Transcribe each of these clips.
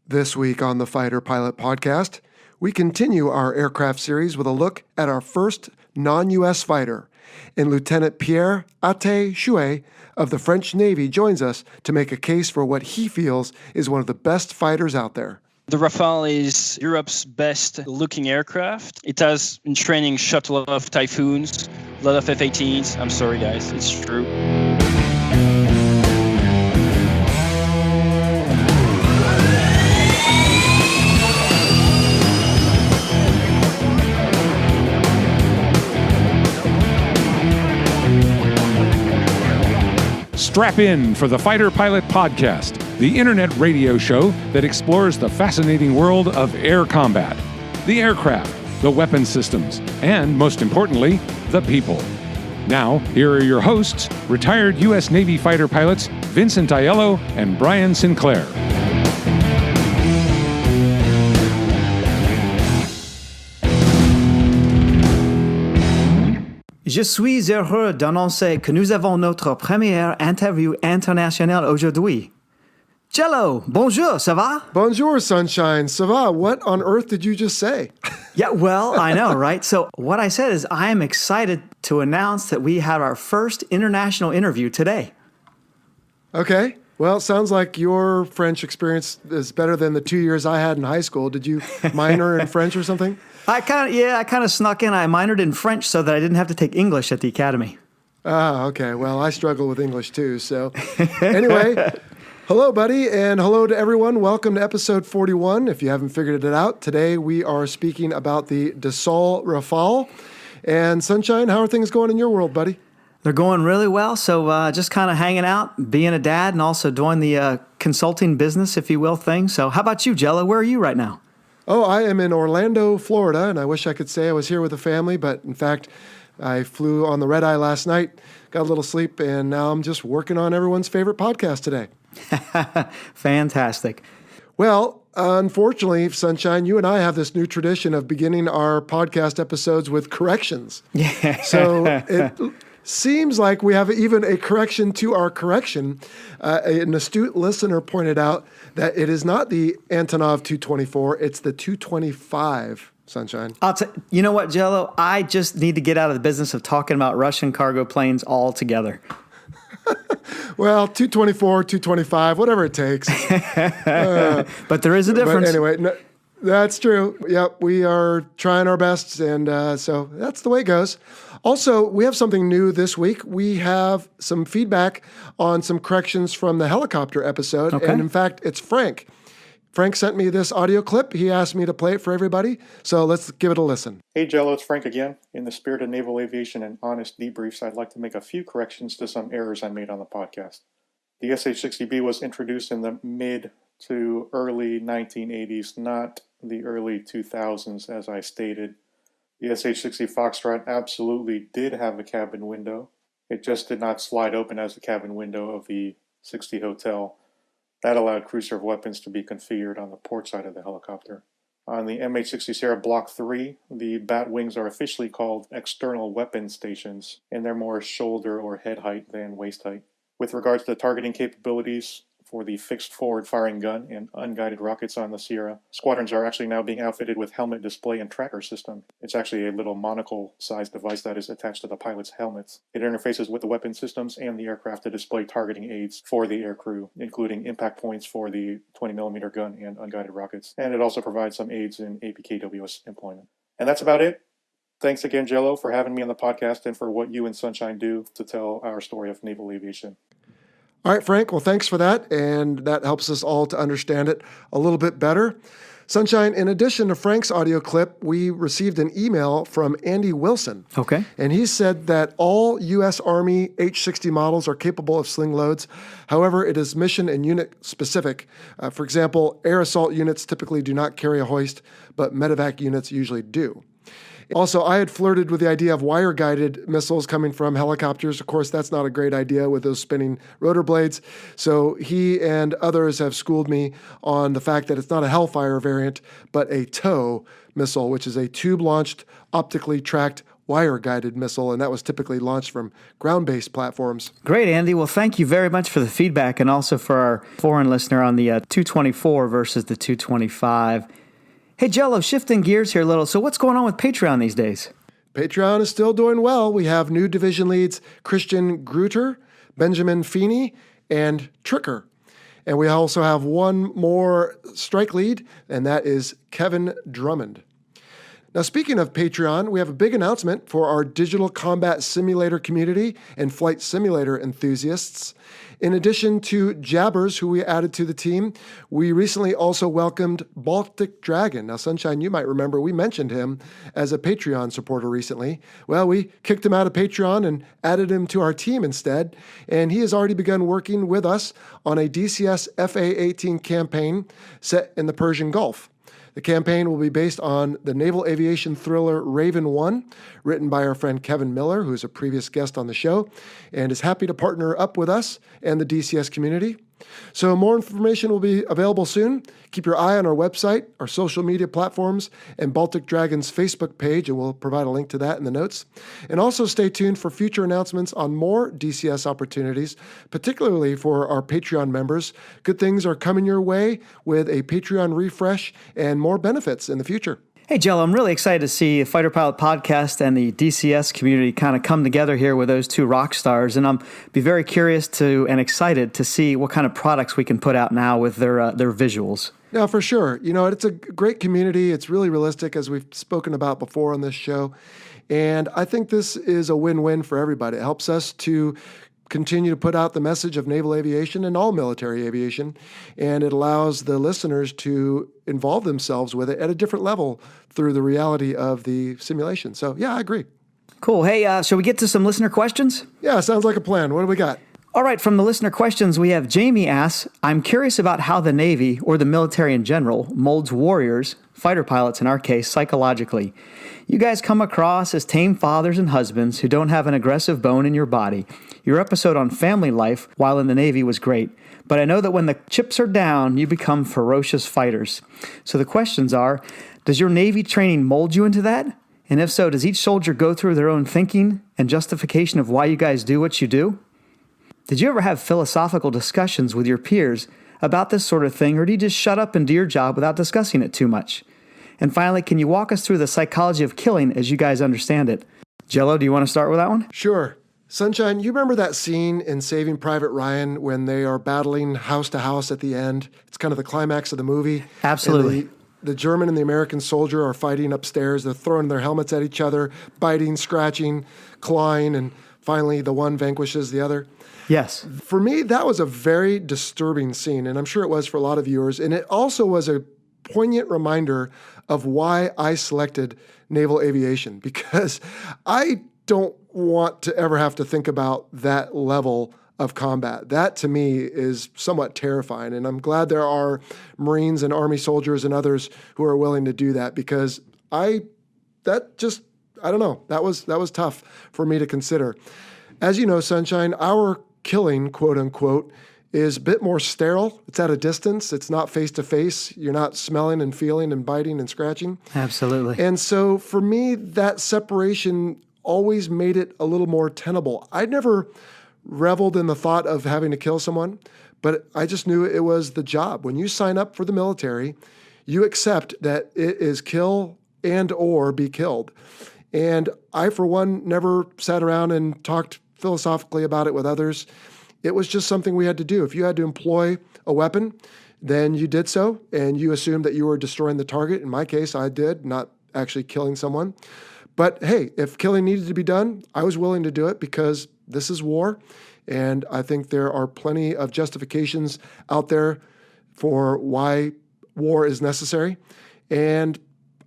This week on the Fighter Pilot Podcast, we continue our aircraft series with a look at our first non-U.S. fighter, and Lieutenant Pierre Chuet of the French Navy joins us to make a case for what he feels is one of the best fighters out there. The Rafale is Europe's best-looking aircraft. It has, in training, shot a lot of Typhoons, a lot of F-18s. I'm sorry, guys, it's true. Strap in for the Fighter Pilot Podcast, the internet radio show that explores the fascinating world of air combat, the aircraft, the weapon systems, and, most importantly, the people. Now, here are your hosts, retired U.S. Navy fighter pilots Vincent Aiello and Brian Sinclair. Je suis heureux d'annoncer que nous avons notre première interview internationale aujourd'hui. Jello, bonjour, ça va? Bonjour, Sunshine. Ça va? What on earth did you just say? Yeah, well, I know, right? So what I said is I am excited to announce that we have our first international interview today. Okay. Well, it sounds like your French experience is better than the 2 years I had in high school. Did you minor in French or something? I kind of snuck in. I minored in French so that I didn't have to take English at the academy. Ah, okay. Well, I struggle with English too. So anyway, hello, buddy, and hello to everyone. Welcome to episode 41. If you haven't figured it out, today we are speaking about the Dassault Rafale. And Sunshine, how are things going in your world, buddy? They're going really well, so just kind of hanging out, being a dad, and also doing the consulting business, if you will, thing. So how about you, Jello? Where are you right now? Oh, I am in Orlando, Florida, and I wish I could say I was here with the family, but in fact, I flew on the red-eye last night, got a little sleep, and now I'm just working on everyone's favorite podcast today. Fantastic. Well, unfortunately, Sunshine, you and I have this new tradition of beginning our podcast episodes with corrections. Yeah. So it seems like we have even a correction to our correction. An astute listener pointed out that it is not the Antonov 224, it's the 225, Sunshine. You know what, Jello? I just need to get out of the business of talking about Russian cargo planes altogether. Well, 224, 225, whatever it takes. But there is a difference. But anyway, no, that's true. Yep, we are trying our best, and so that's the way it goes. Also, we have something new this week. We have some feedback on some corrections from the helicopter episode, Okay. And in fact, it's Frank. Frank sent me this audio clip. He asked me to play it for everybody, so let's give it a listen. Hey Jello, it's Frank again. In the spirit of naval aviation and honest debriefs, I'd like to make a few corrections to some errors I made on the podcast. The SH-60B was introduced in the mid to early 1980s, not the early 2000s as I stated. The SH-60 Foxtrot absolutely did have a cabin window. It just did not slide open as the cabin window of the 60 Hotel. That allowed crew serve weapons to be configured on the port side of the helicopter. On the MH-60 Sierra Block 3, the bat wings are officially called external weapon stations, and they're more shoulder or head height than waist height. With regards to the targeting capabilities for the fixed forward firing gun and unguided rockets on the Sierra, squadrons are actually now being outfitted with helmet display and tracker system. It's actually a little monocle-sized device that is attached to the pilot's helmets. It interfaces with the weapon systems and the aircraft to display targeting aids for the aircrew, including impact points for the 20mm gun and unguided rockets. And it also provides some aids in APKWS employment. And that's about it. Thanks again, Jello, for having me on the podcast and for what you and Sunshine do to tell our story of naval aviation. All right, Frank, well, thanks for that, and that helps us all to understand it a little bit better. Sunshine, in addition to Frank's audio clip, we received an email from Andy Wilson. Okay. And he said that all U.S. Army H-60 models are capable of sling loads. However, it is mission and unit specific. For example, air assault units typically do not carry a hoist, but medevac units usually do. Also, I had flirted with the idea of wire-guided missiles coming from helicopters. Of course, that's not a great idea with those spinning rotor blades. So he and others have schooled me on the fact that it's not a Hellfire variant, but a TOW missile, which is a tube-launched, optically tracked wire-guided missile, and that was typically launched from ground-based platforms. Great, Andy. Well, thank you very much for the feedback and also for our foreign listener on the 224 versus the 225. Hey, Jello, shifting gears here a little. So what's going on with Patreon these days? Patreon is still doing well. We have new division leads Christian Gruter, Benjamin Feeney, and Tricker. And we also have one more strike lead, and that is Kevin Drummond. Now, speaking of Patreon, we have a big announcement for our digital combat simulator community and flight simulator enthusiasts. In addition to Jabbers, who we added to the team, we recently also welcomed Baltic Dragon. Now, Sunshine, you might remember we mentioned him as a Patreon supporter recently. Well, we kicked him out of Patreon and added him to our team instead, and he has already begun working with us on a DCS FA-18 campaign set in the Persian Gulf. The campaign will be based on the naval aviation thriller Raven 1, written by our friend Kevin Miller, who is a previous guest on the show, and is happy to partner up with us and the DCS community. So more information will be available soon. Keep your eye on our website, our social media platforms, and Baltic Dragon's Facebook page, and we'll provide a link to that in the notes. And also stay tuned for future announcements on more DCS opportunities, particularly for our Patreon members. Good things are coming your way with a Patreon refresh and more benefits in the future. Hey, Jello, I'm really excited to see the Fighter Pilot Podcast and the DCS community kind of come together here with those two rock stars. And I'm be very curious to and excited to see what kind of products we can put out now with their visuals. Yeah, for sure. You know, it's a great community. It's really realistic, as we've spoken about before on this show. And I think this is a win-win for everybody. It helps us to continue to put out the message of naval aviation and all military aviation, and it allows the listeners to involve themselves with it at a different level through the reality of the simulation. So, yeah, I agree. Cool. Hey, shall we get to some listener questions? Yeah, sounds like a plan. What do we got? All right, from the listener questions, we have Jamie asks, I'm curious about how the Navy, or the military in general, molds warriors, fighter pilots in our case, psychologically. You guys come across as tame fathers and husbands who don't have an aggressive bone in your body. Your episode on family life while in the Navy was great, but I know that when the chips are down, you become ferocious fighters. So the questions are, does your Navy training mold you into that? And if so, does each soldier go through their own thinking and justification of why you guys do what you do? Did you ever have philosophical discussions with your peers about this sort of thing, or do you just shut up and do your job without discussing it too much? And finally, can you walk us through the psychology of killing as you guys understand it? Jello, do you want to start with that one? Sure. Sunshine, you remember that scene in Saving Private Ryan when they are battling house to house at the end? It's kind of the climax of the movie. Absolutely. The German and the American soldier are fighting upstairs. They're throwing their helmets at each other, biting, scratching, clawing, and finally the one vanquishes the other. Yes. For me, that was a very disturbing scene, and I'm sure it was for a lot of viewers. And it also was a poignant reminder of why I selected naval aviation, because I don't want to ever have to think about that level of combat. That, to me, is somewhat terrifying, and I'm glad there are Marines and Army soldiers and others who are willing to do that, because I don't know, that was tough for me to consider. As you know, Sunshine, our killing, quote unquote, is a bit more sterile. It's at a distance. It's not face to face. You're not smelling and feeling and biting and scratching. Absolutely. And so for me, that separation always made it a little more tenable. I never reveled in the thought of having to kill someone, but I just knew it was the job. When you sign up for the military, you accept that it is kill and or be killed. And I, for one, never sat around and talked philosophically about it with others. It was just something we had to do. If you had to employ a weapon, then you did so, and you assumed that you were destroying the target. In my case, I did, not actually killing someone. But hey, if killing needed to be done, I was willing to do it because this is war, and I think there are plenty of justifications out there for why war is necessary. And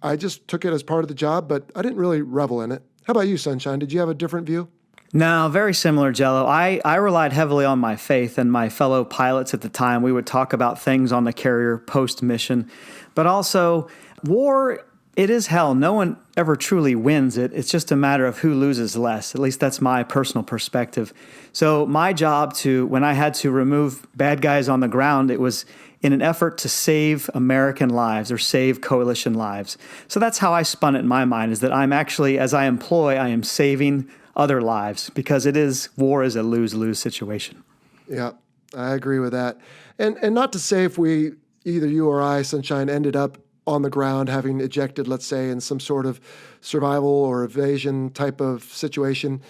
I just took it as part of the job, but I didn't really revel in it. How about you, Sunshine? Did you have a different view? No, very similar, Jello. I relied heavily on my faith and my fellow pilots at the time. We would talk about things on the carrier post-mission. But also, war, it is hell. No one ever truly wins it. It's just a matter of who loses less. At least that's my personal perspective. So my job when I had to remove bad guys on the ground, it was in an effort to save American lives or save coalition lives. So that's how I spun it in my mind, is that I'm actually, as I am saving other lives, because war is a lose-lose situation. Yeah, I agree with that. And not to say if we, either you or I, Sunshine, ended up on the ground having ejected, let's say, in some sort of survival or evasion type of situation,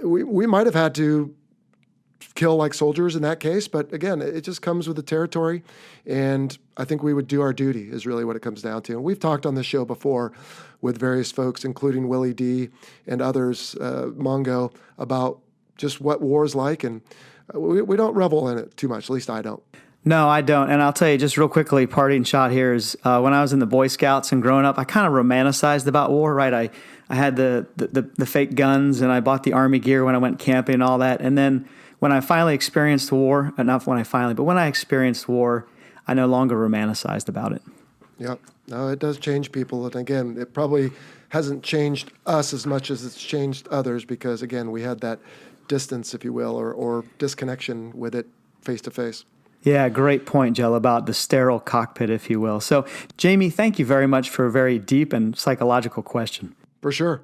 we might have had to kill like soldiers in that case. But again, it just comes with the territory. And I think we would do our duty is really what it comes down to. And we've talked on this show before with various folks, including Willie D and others, Mongo, about just what war is like. And we don't revel in it too much. At least I don't. No, I don't. And I'll tell you just real quickly, parting shot here is when I was in the Boy Scouts and growing up, I kind of romanticized about war, right? I had the fake guns and I bought the Army gear when I went camping and all that. And then when I finally experienced war, not when I finally, but when I experienced war, I no longer romanticized about it. Yeah, no, it does change people. And again, it probably hasn't changed us as much as it's changed others because, again, we had that distance, if you will, or disconnection with it face to face. Yeah, great point, Jill, about the sterile cockpit, if you will. So, Jamie, thank you very much for a very deep and psychological question. For sure.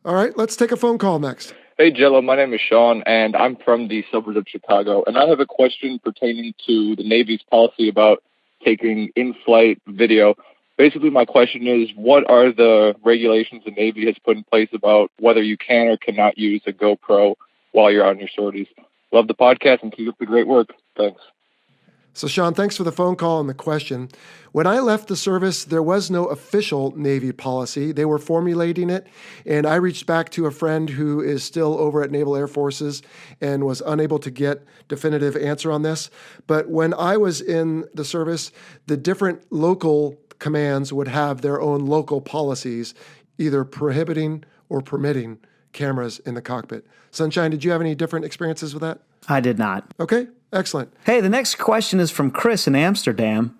All right, let's take a phone call next. Hey, Jello, my name is Sean, and I'm from the suburbs of Chicago, and I have a question pertaining to the Navy's policy about taking in-flight video. Basically, my question is, what are the regulations the Navy has put in place about whether you can or cannot use a GoPro while you're on your sorties? Love the podcast and keep up the great work. Thanks. So, Sean, thanks for the phone call and the question. When I left the service, there was no official Navy policy. They were formulating it, and I reached back to a friend who is still over at Naval Air Forces and was unable to get definitive answer on this. But when I was in the service, the different local commands would have their own local policies, either prohibiting or permitting cameras in the cockpit. Sunshine, did you have any different experiences with that? I did not. Okay, excellent. Hey, the next question is from Chris in Amsterdam.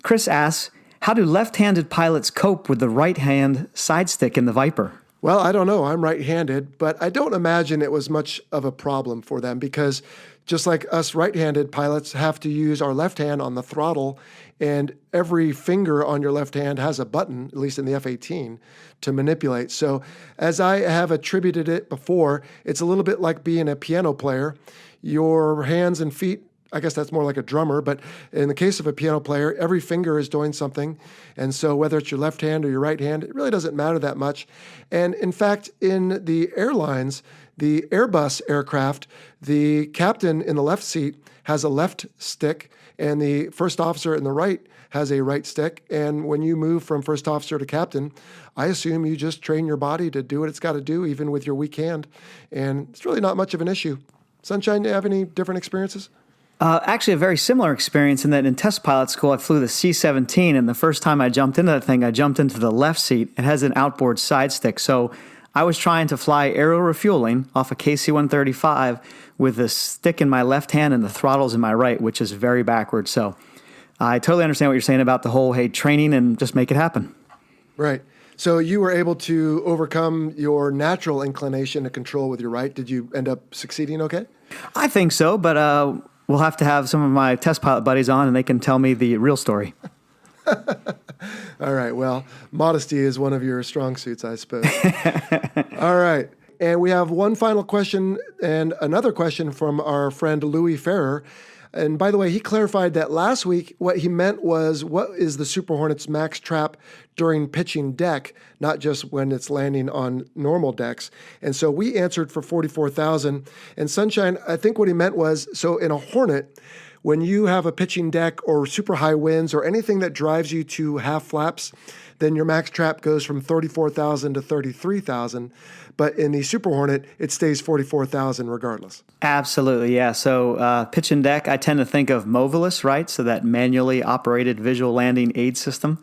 Chris asks, how do left-handed pilots cope with the right-hand side stick in the Viper? Well, I don't know. I'm right-handed, but I don't imagine it was much of a problem for them because just like us right-handed pilots have to use our left hand on the throttle, and every finger on your left hand has a button, at least in the F-18, to manipulate. So as I have attributed it before, it's a little bit like being a piano player. Your hands and feet, I guess that's more like a drummer, but in the case of a piano player, every finger is doing something. And so whether it's your left hand or your right hand, it really doesn't matter that much. And in fact, in the airlines, the Airbus aircraft, the captain in the left seat has a left stick, and the first officer in the right has a right stick. And when you move from first officer to captain, I assume you just train your body to do what it's got to do, even with your weak hand. And it's really not much of an issue. Sunshine, do you have any different experiences? Actually, a very similar experience in that in test pilot school, I flew the C-17, and the first time I jumped into that thing, I jumped into the left seat. It has an outboard side stick, so I was trying to fly aerial refueling off a KC-135 with the stick in my left hand and the throttles in my right, which is very backwards. So I totally understand what you're saying about the whole, hey, training and just make it happen. Right. So you were able to overcome your natural inclination to control with your right. Did you end up succeeding okay? I think so, but we'll have to have some of my test pilot buddies on, and they can tell me the real story. All right. Well, modesty is one of your strong suits, I suppose. All right. And we have one final question and another question from our friend Louis Ferrer. And by the way, he clarified that last week what he meant was, what is the Super Hornet's max trap during pitching deck, not just when it's landing on normal decks. And so we answered for 44,000. And Sunshine, I think what he meant was, so in a Hornet, when you have a pitching deck or super high winds or anything that drives you to half flaps, then your max trap goes from 34,000 to 33,000. But in the Super Hornet, it stays 44,000 regardless. Absolutely, yeah. So pitch and deck, I tend to think of Movilus, right? So that manually operated visual landing aid system.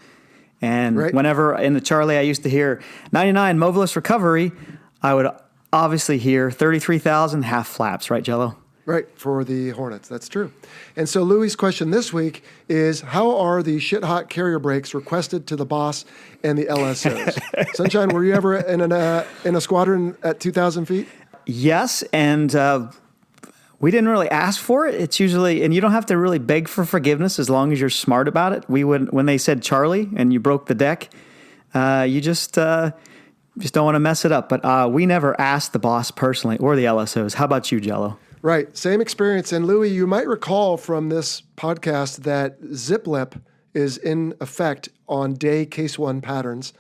And right. Whenever in the Charlie I used to hear 99 Movilus recovery, I would obviously hear 33,000 half flaps, right, Jello? Right, for the Hornets. That's true. And so Louis' question this week is, how are the shit-hot carrier brakes requested to the boss and the LSOs? Sunshine, were you ever in a squadron at 2,000 feet? Yes, and We didn't really ask for it. It's usually, and you don't have to really beg for forgiveness as long as you're smart about it. We would, when they said Charlie and you broke the deck, you just don't want to mess it up. But we never asked the boss personally or the LSOs. How about you, Jello? Right. Same experience. And Louis, you might recall from this podcast that zip lip is in effect on day case 1 patterns.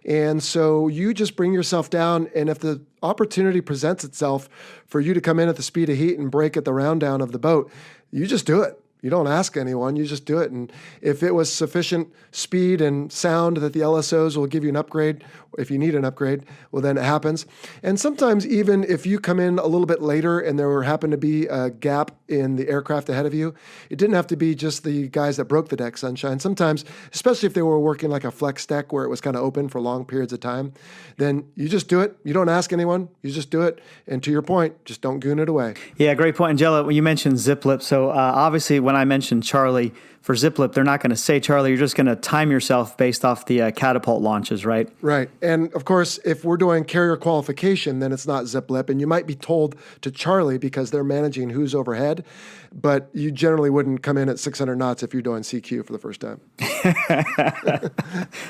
And so you just bring yourself down, and if the opportunity presents itself for you to come in at the speed of heat and break at the round down of the boat, you just do it. You don't ask anyone, you just do it. And if it was sufficient speed and sound that the LSOs will give you an upgrade, if you need an upgrade, well, then it happens. And sometimes even if you come in a little bit later and there happened to be a gap in the aircraft ahead of you, it didn't have to be just the guys that broke the deck, Sunshine. Sometimes, especially if they were working like a flex deck where it was kind of open for long periods of time, then you just do it. You don't ask anyone, you just do it. And to your point, just don't goon it away. Yeah, great point. And Jello, when you mentioned zip lip, so obviously when I mentioned Charlie, for zip lip, they're not going to say Charlie. You're just going to time yourself based off the catapult launches, right? Right. And of course, if we're doing carrier qualification, then it's not zip lip. And you might be told to Charlie because they're managing who's overhead. But you generally wouldn't come in at 600 knots if you're doing CQ for the first time.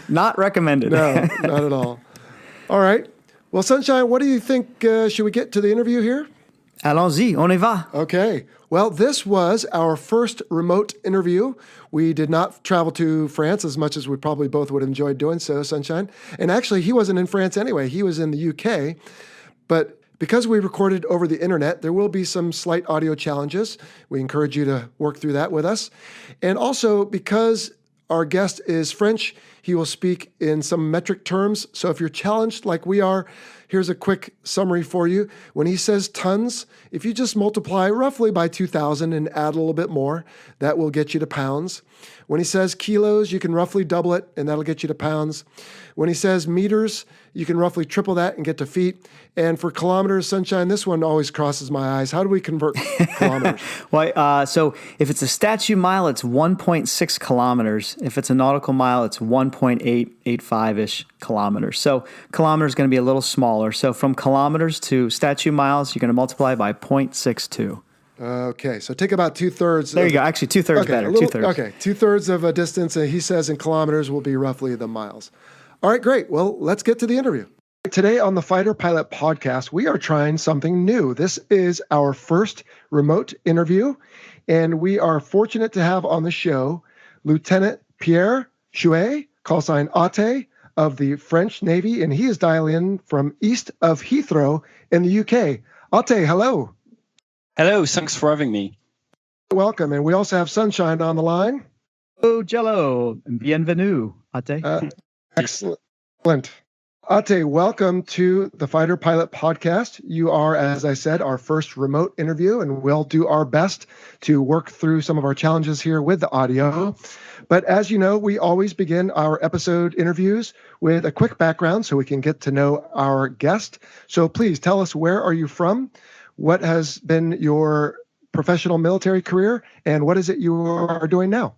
Not recommended. No, not at all. All right. Well, Sunshine, what do you think? Should we get to the interview here? Allons-y, on y va. Okay. Well, this was our first remote interview. We did not travel to France as much as we probably both would have enjoyed doing so, Sunshine. And actually, he wasn't in France anyway. He was in the UK. But because we recorded over the internet, there will be some slight audio challenges. We encourage you to work through that with us. And also, because our guest is French, he will speak in some metric terms. So if you're challenged like we are, here's a quick summary for you. When he says tons, if you just multiply roughly by 2,000 and add a little bit more, that will get you to pounds. When he says kilos, you can roughly double it, and that'll get you to pounds. When he says meters, you can roughly triple that and get to feet. And for kilometers, Sunshine, this one always crosses my eyes. How do we convert kilometers? Well, so if it's a statute mile, it's 1.6 kilometers. If it's a nautical mile, it's 1.885-ish kilometers. So kilometers is going to be a little smaller. So from kilometers to statute miles, you're going to multiply by 0.62. Okay, so take about 2/3. There you go. Actually, 2/3 better. 2/3. Okay, 2/3 of a distance, and he says in kilometers will be roughly the miles. All right, great. Well, let's get to the interview. Today on the Fighter Pilot Podcast, we are trying something new. This is our first remote interview, and we are fortunate to have on the show Lieutenant Pierre Chuet, call sign Ate, of the French Navy, and he is dialing in from east of Heathrow in the UK. Ate, hello. Hello, thanks for having me. Welcome. And we also have Sunshine on the line. Oh, Jello. Bienvenue, Ate. Excellent. Ate, welcome to the Fighter Pilot Podcast. You are, as I said, our first remote interview, and we'll do our best to work through some of our challenges here with the audio. But as you know, we always begin our episode interviews with a quick background so we can get to know our guest. So please tell us, where are you from? What has been your professional military career, and what is it you are doing now?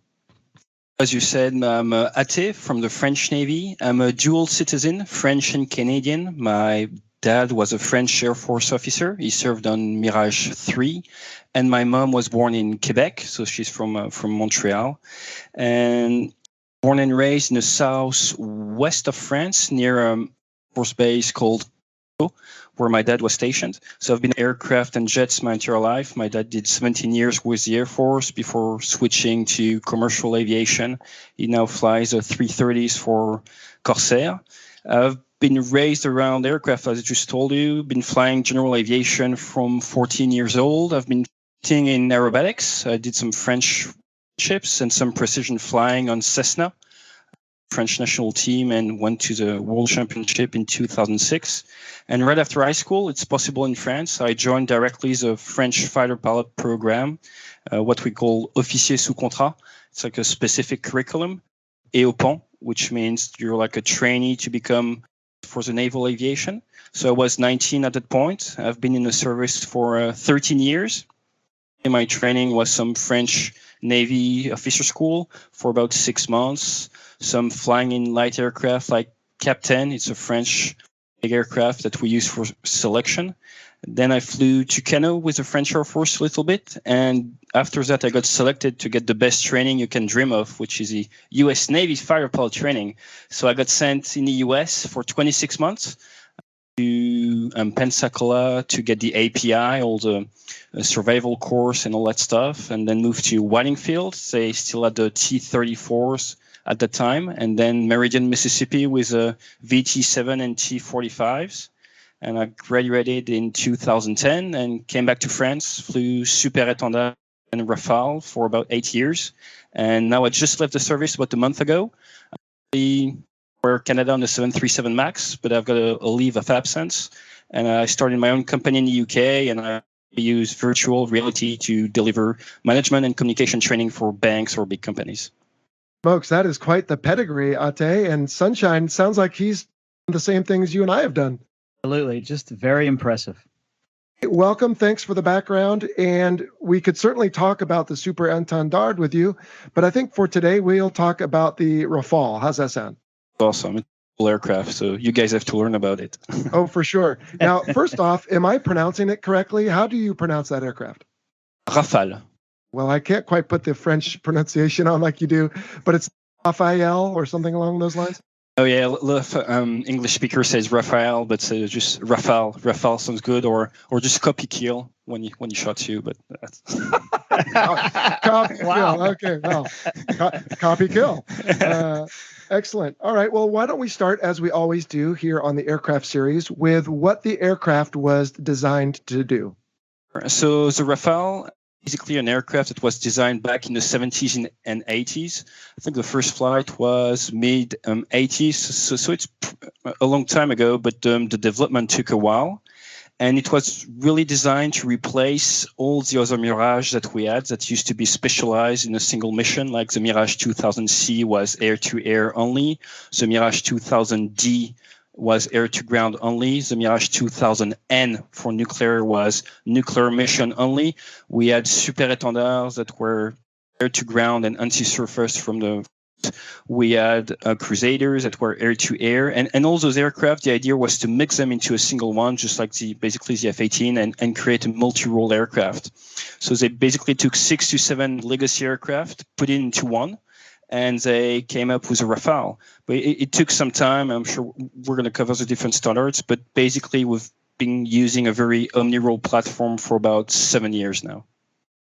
As you said, I'm Ate from the French Navy. I'm a dual citizen, French and Canadian. My dad was a French Air Force officer. He served on Mirage 3. And my mom was born in Quebec, so she's from Montreal. And born and raised in the southwest of France, near a force base called where my dad was stationed. So I've been aircraft and jets my entire life. My dad did 17 years with the Air Force before switching to commercial aviation. He now flies 330s for Corsair. I've been raised around aircraft, as I just told you. Been flying general aviation from 14 years old. I've been teaching in aerobatics. I did some French ships and some precision flying on Cessna, French national team, and went to the World Championship in 2006. And right after high school, it's possible in France, I joined directly the French fighter pilot program, what we call officier sous contrat. It's like a specific curriculum, EOPON, which means you're like a trainee to become for the naval aviation. So I was 19 at that point. I've been in the service for 13 years. And my training was some French Navy officer school for about 6 months. Some flying in light aircraft like Captain. It's a French big aircraft that we use for selection. Then I flew to Tucano with the French Air Force a little bit. And after that, I got selected to get the best training you can dream of, which is the U.S. Navy fighter pilot training. So I got sent in the U.S. for 26 months to Pensacola to get the API, all the survival course and all that stuff, and then moved to Whiting Field. They still had the T-34s at the time, and then Meridian, Mississippi with VT-7 and T-45s. And I graduated in 2010 and came back to France, flew Super Étendard and Rafale for about 8 years. And now I just left the service about a month ago. For Canada on the 737 MAX, but I've got a leave of absence. And I started my own company in the UK, and I use virtual reality to deliver management and communication training for banks or big companies. Smokes, that is quite the pedigree, Ate. And Sunshine sounds like he's done the same things you and I have done. Absolutely. Just very impressive. Welcome. Thanks for the background. And we could certainly talk about the Super Étendard with you, but I think for today, we'll talk about the Rafale. How's that sound? Awesome. It's a cool aircraft, so you guys have to learn about it. Oh, for sure. Now, first off, am I pronouncing it correctly? How do you pronounce that aircraft? Rafale. Well, I can't quite put the French pronunciation on like you do, but it's Raphael or something along those lines? Oh, yeah. English speaker says Raphael, but just Rafale. Rafale sounds good, or just copy kill when you shot you, but that's... Copy kill. Okay, well, copy kill. Excellent. All right. Well, why don't we start, as we always do here on the aircraft series, with what the aircraft was designed to do. So the Rafale, basically an aircraft that was designed back in the 70s and 80s. I think the first flight was mid-80s. So it's a long time ago, but the development took a while. And it was really designed to replace all the other Mirage that we had that used to be specialized in a single mission, like the Mirage 2000C was air-to-air only. The Mirage 2000D was air-to-ground only. The Mirage 2000N for nuclear was nuclear mission only. We had Super Étendards that were air-to-ground and anti-surface from the... We had Crusaders that were air-to-air, and all those aircraft, the idea was to mix them into a single one, just like basically the F-18, and create a multi-role aircraft. So they basically took 6 to 7 legacy aircraft, put it into one, and they came up with a Rafale. But it took some time. I'm sure we're going to cover the different standards, but basically we've been using a very omni-role platform for about 7 years now.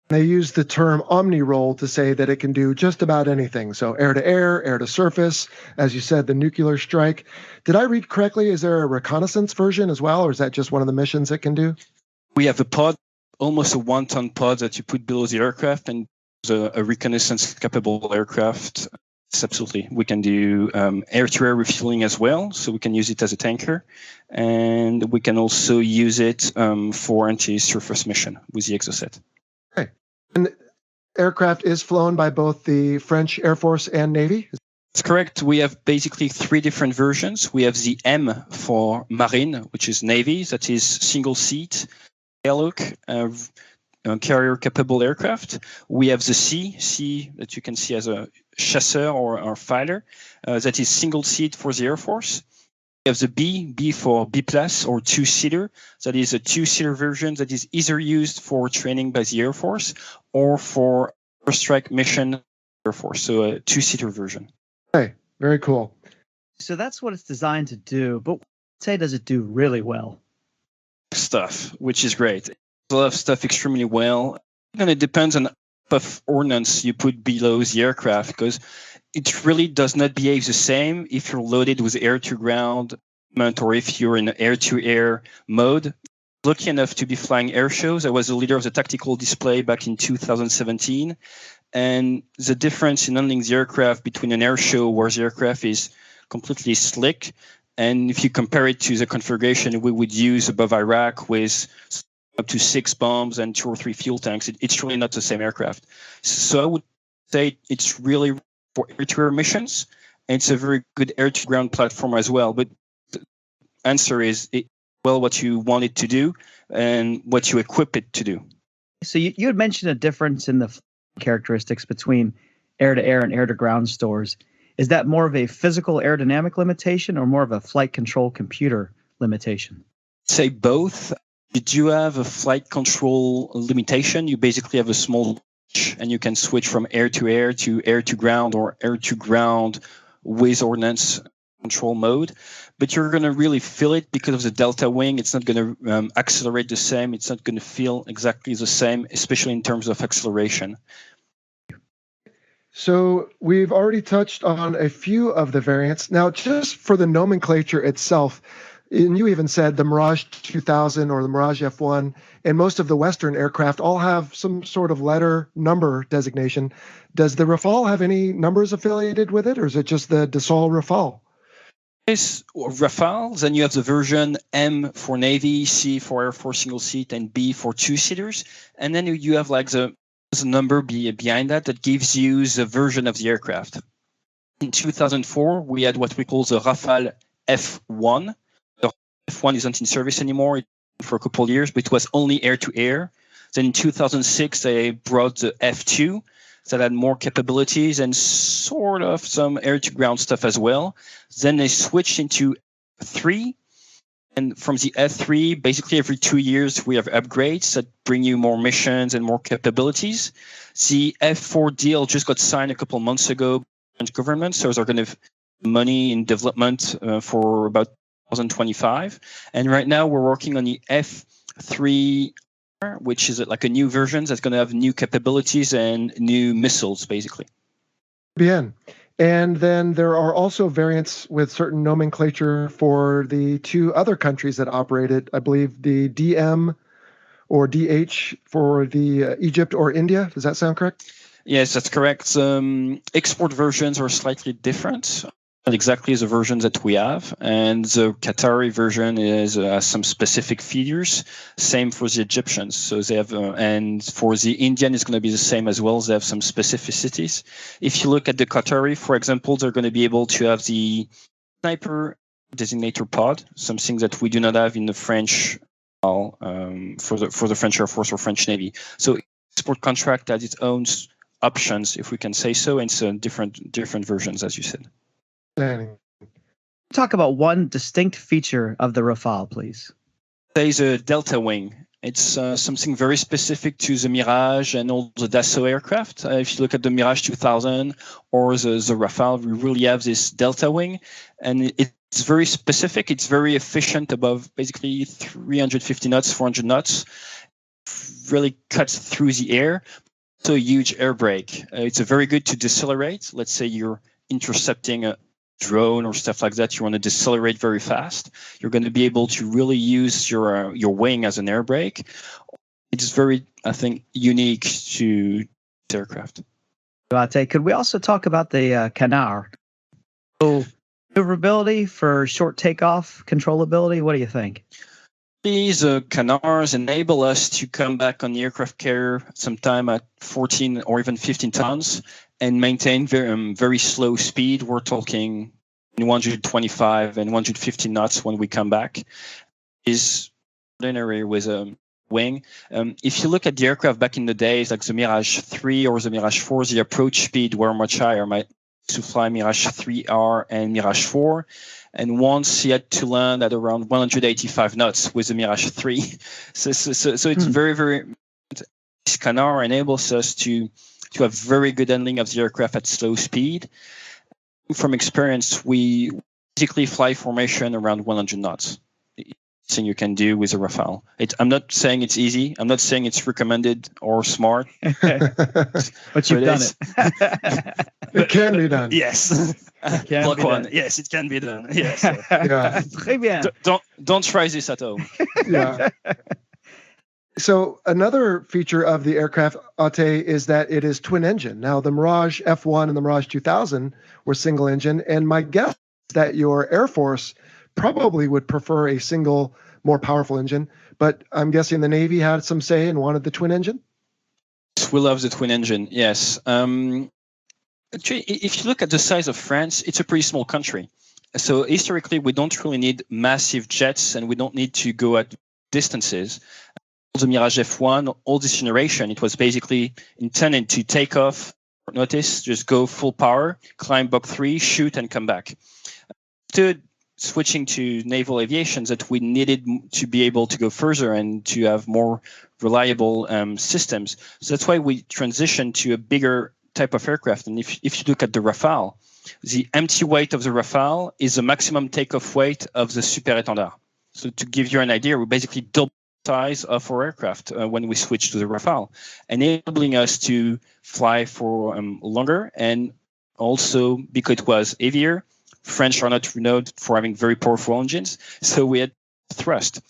They use the term omni-role to say that it can do just about anything. So air-to-air, air-to-surface, as you said, the nuclear strike. Did I read correctly? Is there a reconnaissance version as well, or is that just one of the missions it can do? We have a pod, almost a 1-ton pod that you put below the aircraft, and a reconnaissance-capable aircraft. Absolutely. We can do air-to-air refueling as well, so we can use it as a tanker. And we can also use it for anti-surface mission with the Exocet. Okay. And the aircraft is flown by both the French Air Force and Navy? That's correct. We have basically 3 different versions. We have the M for Marine, which is Navy, that is single-seat, airlock, carrier-capable aircraft. We have the C that you can see as a chasseur or fighter, that is single-seat for the Air Force. We have the B for biplace or 2-seater. That is a 2-seater version that is either used for training by the Air Force or for strike mission Air Force. So a 2-seater version. Okay, very cool. So that's what it's designed to do, but say does it do really well? Stuff, which is great. A lot of stuff extremely well. And it depends on of ordnance you put below the aircraft, because it really does not behave the same if you're loaded with air-to-ground or if you're in air-to-air mode. Lucky enough to be flying air shows. I was the leader of the tactical display back in 2017. And the difference in handling the aircraft between an air show where the aircraft is completely slick, and if you compare it to the configuration we would use above Iraq with up to 6 bombs and 2 or 3 fuel tanks, it's really not the same aircraft. So I would say it's really for air-to-air missions, and it's a very good air-to-ground platform as well. But the answer is, what you want it to do and what you equip it to do. So you had mentioned a difference in the characteristics between air-to-air and air-to-ground stores. Is that more of a physical aerodynamic limitation or more of a flight control computer limitation? Say both. you do have a flight control limitation. You basically have a small switch, and you can switch from air to air to ground, or air to ground with ordnance control mode. But you're going to really feel it because of the delta wing. It's not going to accelerate the same. It's not going to feel exactly the same, especially in terms of acceleration. So we've already touched on a few of the variants. Now, just for the nomenclature itself, and you even said the Mirage 2000 or the Mirage F-1 and most of the Western aircraft all have some sort of letter number designation. Does the Rafale have any numbers affiliated with it, or is it just the Dassault Rafale? Yes, Rafale. Then you have the version M for Navy, C for Air Force single seat, and B for two-seaters. And then you have like the number behind that gives you the version of the aircraft. In 2004, we had what we call the Rafale F-1. The F-1 isn't in service anymore for a couple of years, but it was only air-to-air. Then in 2006, they brought the F-2 that had more capabilities and sort of some air-to-ground stuff as well. Then they switched into 3. And from the F3, basically every 2 years, we have upgrades that bring you more missions and more capabilities. The F4 deal just got signed a couple of months ago by the French government, so they're going to have money in development for about 2025. And right now, we're working on the F3, which is like a new version that's going to have new capabilities and new missiles, basically. Bien. And then there are also variants with certain nomenclature for the 2 other countries that operate it. I believe the DM or DH for the Egypt or India. Does that sound correct? Yes, that's correct. Export versions are slightly different, not exactly the versions that we have. And the Qatari version has some specific features. Same for the Egyptians. So they have, and for the Indian, it's going to be the same as well. They have some specificities. If you look at the Qatari, for example, they're going to be able to have the sniper designator pod, something that we do not have in the French, for the French Air Force or French Navy. So export contract has its own options, if we can say so, and so different versions, as you said. Talk about one distinct feature of the Rafale, please. There's a delta wing. It's something very specific to the Mirage and all the Dassault aircraft. If you look at the Mirage 2000 or the Rafale, we really have this delta wing, and it's very specific. It's very efficient above basically 350 knots, 400 knots. Really cuts through the air. So a huge air brake. It's very good to decelerate. Let's say you're intercepting a drone or stuff like that, you want to decelerate very fast. You're going to be able to really use your wing as an air brake. It's very, I think, unique to the aircraft. Could we also talk about the Canard? So, maneuverability for short takeoff, controllability, what do you think? These Canards enable us to come back on the aircraft carrier sometime at 14 or even 15 tons and maintain very slow speed. We're talking 125 and 150 knots when we come back. Is ordinary with a wing. If you look at the aircraft back in the days, like the Mirage 3 or the Mirage 4, the approach speed were much higher. I used to fly Mirage 3R and Mirage 4. And once he had to land at around 185 knots with the Mirage 3. So it's very, very... This Canard enables us to have very good handling of the aircraft at slow speed. From experience, we basically fly formation around 100 knots. Thing you can do with a Rafale. I'm not saying it's easy. I'm not saying it's recommended or smart. But you've done it. It can be done. Yes. Block one. Done. Yes, it can be done. Yes. Yeah. Très bien. Don't try this at home. Yeah. So another feature of the aircraft, Ate, is that it is twin engine. Now, the Mirage F-1 and the Mirage 2000 were single engine, and my guess is that your Air Force probably would prefer a single, more powerful engine, but I'm guessing the Navy had some say and wanted the twin engine? We love the twin engine, yes. Actually, if you look at the size of France, it's a pretty small country. So historically, we don't really need massive jets, and we don't need to go at distances. The Mirage F1, all this generation, it was basically intended to take off, notice, just go full power, climb Mach 3, shoot, and come back. To switching to naval aviation that we needed to be able to go further and to have more reliable systems. So that's why we transitioned to a bigger type of aircraft. And if you look at the Rafale, the empty weight of the Rafale is the maximum takeoff weight of the Super Étendard. So to give you an idea, we basically double the size of our aircraft when we switched to the Rafale, enabling us to fly for longer, and also because it was heavier. French are not renowned for having very powerful engines, so we had thrust.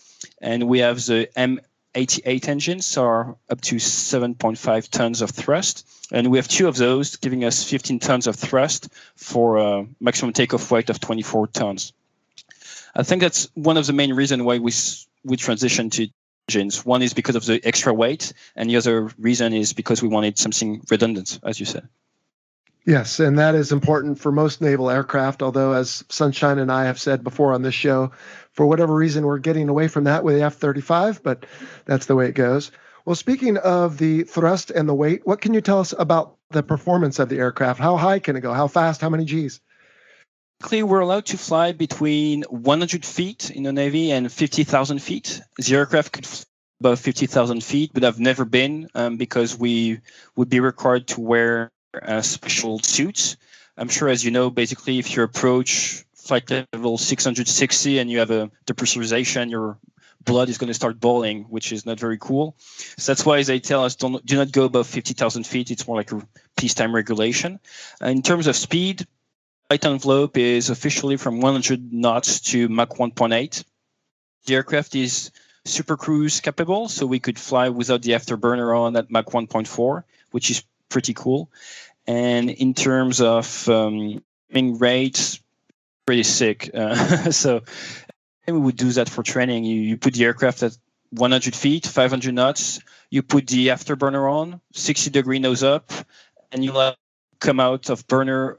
And we have the M88 engines, so are up to 7.5 tons of thrust. And we have two of those, giving us 15 tons of thrust for a maximum takeoff weight of 24 tons. I think that's one of the main reasons why we transitioned to engines. One is because of the extra weight, and the other reason is because we wanted something redundant, as you said. Yes, and that is important for most naval aircraft, although as Sunshine and I have said before on this show, for whatever reason, we're getting away from that with the F-35, but that's the way it goes. Well, speaking of the thrust and the weight, what can you tell us about the performance of the aircraft? How high can it go? How fast? How many Gs? We're allowed to fly between 100 feet in the Navy and 50,000 feet. The aircraft could fly above 50,000 feet, but I've never been because we would be required to wear special suits. I'm sure, as you know, basically, if you approach flight level 660 and you have a depressurization, your blood is going to start boiling, which is not very cool. So that's why they tell us do not go above 50,000 feet. It's more like a peacetime regulation. In terms of speed, flight envelope is officially from 100 knots to Mach 1.8. The aircraft is super cruise capable, so we could fly without the afterburner on at Mach 1.4, which is pretty cool. And in terms of rates, pretty sick. So we would do that for training. You put the aircraft at 100 feet, 500 knots. You put the afterburner on, 60-degree nose up, and you let come out of burner,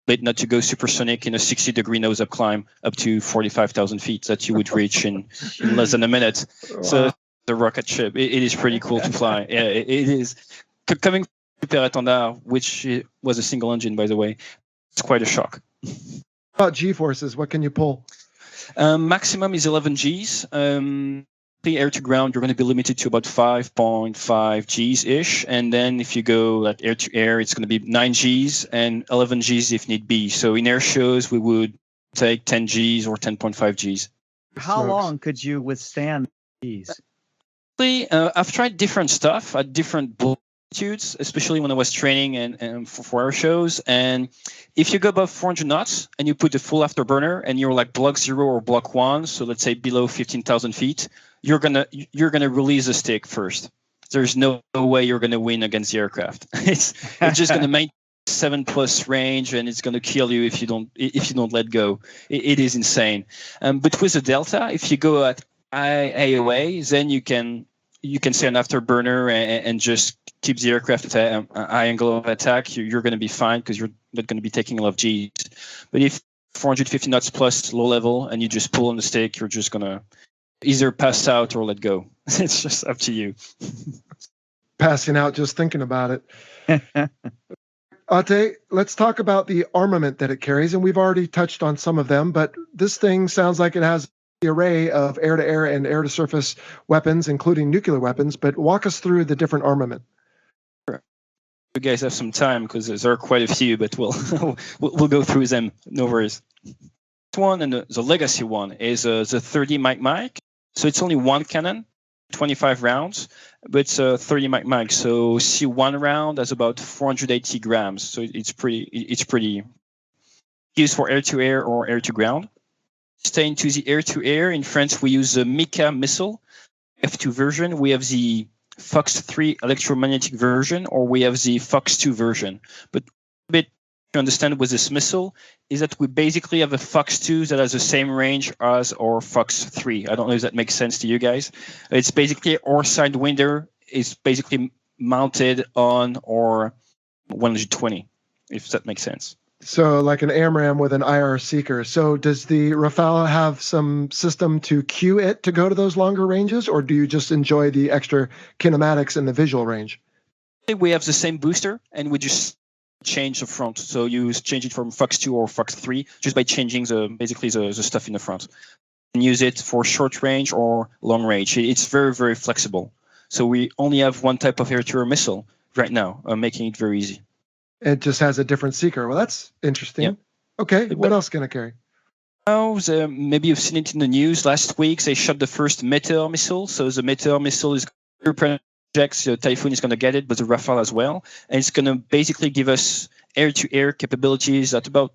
but not to go supersonic in a 60-degree nose up climb up to 45,000 feet that you would reach in less than a minute. Wow. So the rocket ship, it is pretty cool to fly. Yeah, it is. Coming Super Étendard, which was a single engine, by the way, it's quite a shock. About G-forces, what can you pull? Maximum is 11 Gs. The air to ground, you're going to be limited to about 5.5 Gs-ish. And then if you go like air to air, it's going to be 9 Gs and 11 Gs if need be. So in air shows, we would take 10 Gs or 10.5 Gs. How long could you withstand these? I've tried different stuff at different altitudes, especially when I was training and for air shows. And if you go above 400 knots and you put the full afterburner and you're like block 0 or block 1, so let's say below 15,000 feet, you're gonna release the stick first. There's no way you're gonna win against the aircraft. It's just gonna maintain 7+ range, and it's gonna kill you if you don't let go. It is insane. But with the Delta, if you go at AOA, then you can say an afterburner and just keep the aircraft at high angle of attack. You're going to be fine because you're not going to be taking a lot of Gs. But if 450 knots plus low level and you just pull on the stick, you're just going to either pass out or let go. It's just up to you. Passing out just thinking about it. Ate, let's talk about the armament that it carries. And we've already touched on some of them, but this thing sounds like it has the array of air-to-air and air-to-surface weapons, including nuclear weapons, but walk us through the different armament. Sure. You guys have some time because there are quite a few, but we'll go through them. No worries. This one and the legacy one is the 30 Mach. So it's only one cannon, 25 rounds, but it's 30 Mach. So C1 round has about 480 grams. So it's pretty used for air-to-air or air-to-ground. Staying to the air-to-air, in France, we use the Meteor Missile F2 version. We have the Fox 3 electromagnetic version, or we have the Fox 2 version. But a bit to understand with this missile is that we basically have a Fox 2 that has the same range as our Fox 3. I don't know if that makes sense to you guys. It's basically our Sidewinder is basically mounted on our 120, if that makes sense. So like an AMRAAM with an IR seeker. So does the Rafale have some system to cue it to go to those longer ranges, or do you just enjoy the extra kinematics and the visual range? We have the same booster, and we just change the front. So you change it from Fox 2 or Fox 3 just by changing the stuff in the front. And use it for short range or long range. It's very, very flexible. So we only have one type of air-to-air missile right now, making it very easy. It just has a different seeker. Well, that's interesting. Yeah. Okay, what else can it carry? Now, maybe you've seen it in the news. Last week, they shot the first Meteor Missile. So the Meteor Missile is projects. The Typhoon is going to get it, but the Rafale as well. And it's going to basically give us air-to-air capabilities at about,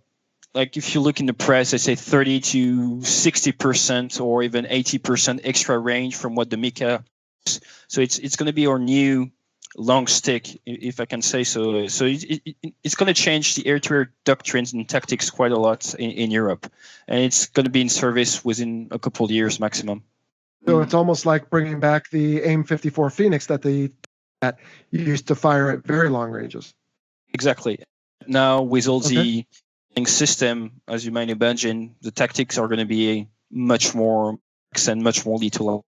like if you look in the press, they say 30 to 60% or even 80% extra range from what the Mika is. So it's going to be our new long stick, if I can say so. So it's going to change the air-to-air doctrines and tactics quite a lot in Europe. And it's going to be in service within a couple of years maximum. So it's almost like bringing back the AIM-54 Phoenix that used to fire at very long ranges. Exactly. Now with all the system, as you might imagine, the tactics are going to be much more and much more lethal.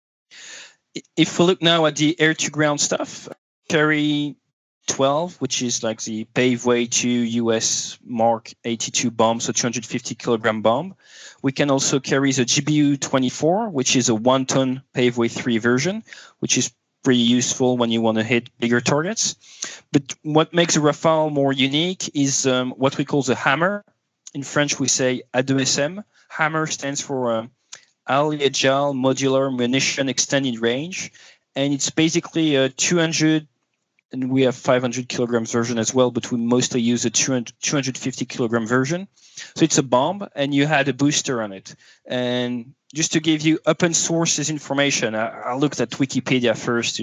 If we look now at the air-to-ground stuff, carry 12, which is like the paveway to US Mark 82 bomb, so 250 kilogram bomb. We can also carry the GBU-24, which is a 1-ton paveway 3 version, which is pretty useful when you want to hit bigger targets. But what makes a Rafale more unique is what we call the hammer. In French, we say A2SM. Hammer stands for Highly Agile Modular Munition Extended Range. And it's basically a 200, and we have 500 kilograms version as well, but we mostly use a 250 kilogram version. So it's a bomb, and you had a booster on it. And just to give you open sources information, I looked at Wikipedia first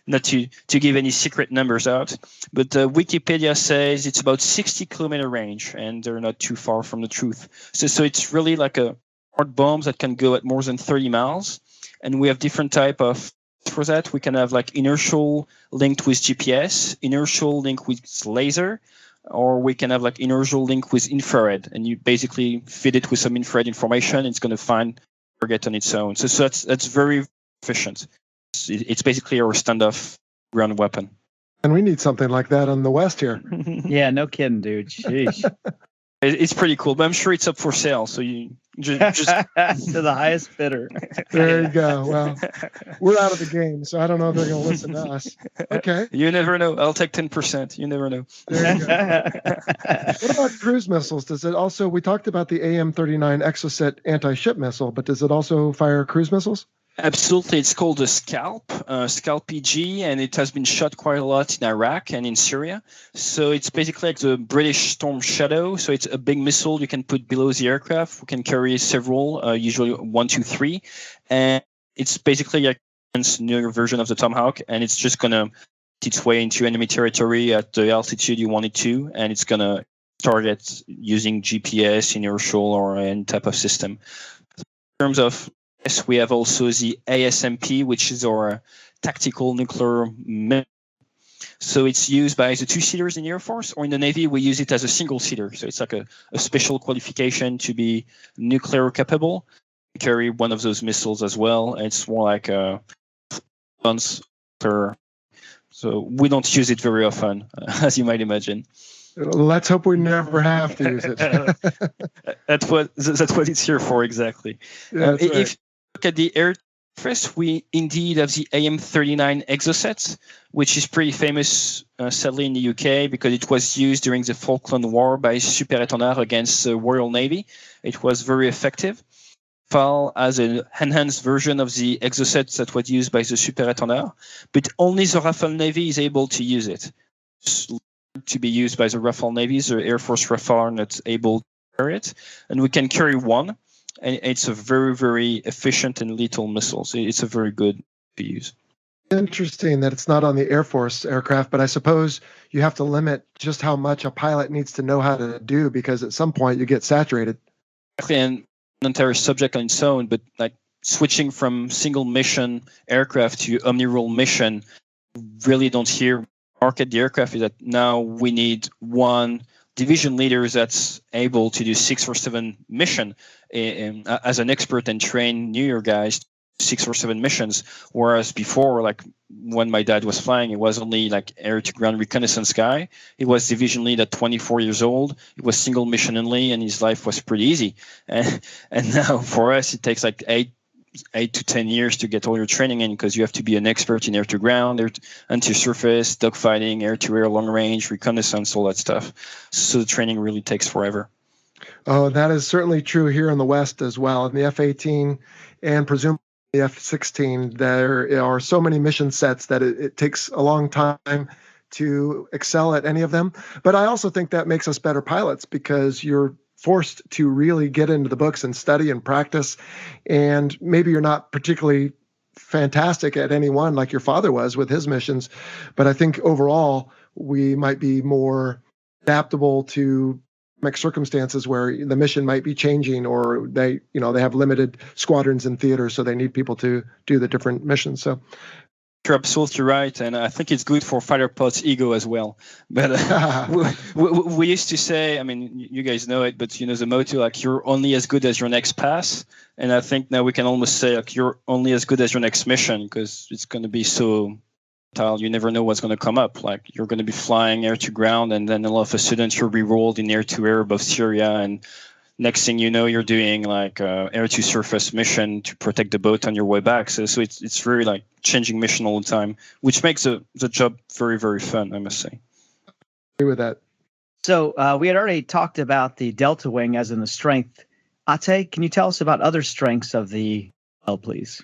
not to give any secret numbers out, but Wikipedia says it's about 60 kilometer range, and they're not too far from the truth. So it's really like a hard bomb that can go at more than 30 miles, and we have different type of. For that, we can have like inertial linked with GPS, inertial linked with laser, or we can have like inertial link with infrared, and you basically feed it with some infrared information. It's going to find target on its own. So that's very efficient. It's basically our standoff ground weapon. And we need something like that on the West here. Yeah, no kidding, dude. Sheesh. It's pretty cool, but I'm sure it's up for sale. So you just to the highest bidder. There you go. Well, we're out of the game, so I don't know if they're going to listen to us. Okay. You never know. I'll take 10%. You never know. There you go. What about cruise missiles? Does it also? We talked about the AIM-39 Exocet anti-ship missile, but does it also fire cruise missiles? Absolutely. It's called a Scalp PG, and it has been shot quite a lot in Iraq and in Syria. So it's basically like the British Storm Shadow. So it's a big missile you can put below the aircraft. We can carry several, usually 1, 2, 3. And it's basically like a newer version of the Tomahawk, and it's just going to its way into enemy territory at the altitude you want it to, and it's going to target using GPS, inertial, or any type of system. In terms of yes, we have also the ASMP, which is our tactical nuclear missile. So it's used by the 2-seaters in the Air Force, or in the Navy, we use it as a single-seater. So it's like a special qualification to be nuclear capable. We carry one of those missiles as well. It's more like a guns per. So we don't use it very often, as you might imagine. Let's hope we never have to use it. That's what it's here for, exactly. Yeah, If you look at the air force, we indeed have the AIM-39 Exocet, which is pretty famous, sadly, in the UK, because it was used during the Falkland War by Super Étendard against the Royal Navy. It was very effective. Rafale as an enhanced version of the Exocet that was used by the Super Étendard, but only the Rafale Navy is able to use it. To be used by the Rafale Navy, the Air Force Rafale are not able to carry it, and we can carry one, and it's a very, very efficient and lethal missile. So it's a very good to use. Interesting that it's not on the Air Force aircraft, but I suppose you have to limit just how much a pilot needs to know how to do, because at some point you get saturated. And an entire subject on its own, but like switching from single mission aircraft to omni-role mission, really don't hear market the aircraft is that now we need one division leader that's able to do 6 or 7 mission as an expert and train newer guys 6 or 7 missions, whereas before, like when my dad was flying, it was only like air-to-ground reconnaissance guy. He was division lead at 24 years old. It was single mission only, and his life was pretty easy. And now for us, it takes like 8 to 10 years to get all your training in, because you have to be an expert in air-to-ground, anti-surface, dogfighting, air-to-air, long-range, reconnaissance, all that stuff. So the training really takes forever. Oh, that is certainly true here in the West as well. In the F-18 and presumably the F-16, there are so many mission sets that it takes a long time to excel at any of them. But I also think that makes us better pilots, because you're forced to really get into the books and study and practice. And maybe you're not particularly fantastic at any one like your father was with his missions. But I think overall, we might be more adaptable to circumstances where the mission might be changing, or they have limited squadrons in theater, so they need people to do the different missions. So you're absolutely right, and I think it's good for fighter pilot's ego as well. But we used to say, I mean, you guys know it, but the motto, like, you're only as good as your next pass. And I think now we can almost say, like, you're only as good as your next mission, because it's going to be so volatile. You never know what's going to come up. Like, you're going to be flying air to ground, and then all of a sudden you're re-rolled in air to air above Syria, and next thing you know, you're doing like air to surface mission to protect the boat on your way back. So it's very like changing mission all the time, which makes the job very, very fun, I must say. Agree with that. So we had already talked about the Delta Wing as in the strength. Ate, can you tell us about other strengths of the please?